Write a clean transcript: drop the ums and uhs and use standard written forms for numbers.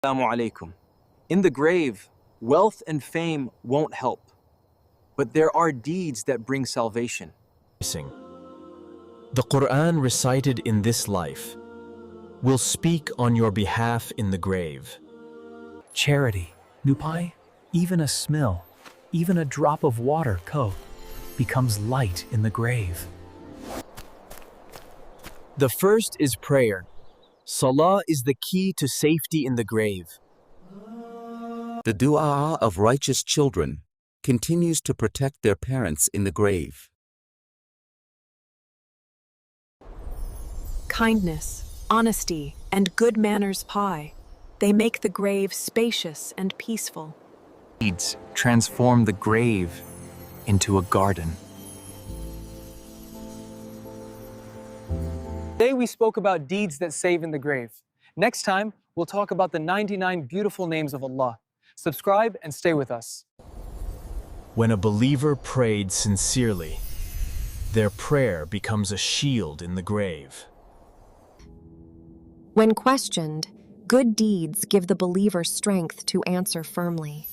Assalamu alaikum. In the grave, wealth and fame won't help, but there are deeds that bring salvation. The Quran recited in this life will speak on your behalf in the grave. Charity, nupai, even a smell, even a drop of water, becomes light in the grave. The first is prayer. Salah is the key to safety in the grave. The dua of righteous children continues to protect their parents in the grave. Kindness, honesty, and good manners pie. They make the grave spacious and peaceful. Deeds transform the grave into a garden. Today we spoke about deeds that save in the grave. Next time, we'll talk about the 99 beautiful names of Allah. Subscribe and stay with us. When a believer prayed sincerely, their prayer becomes a shield in the grave. When questioned, good deeds give the believer strength to answer firmly.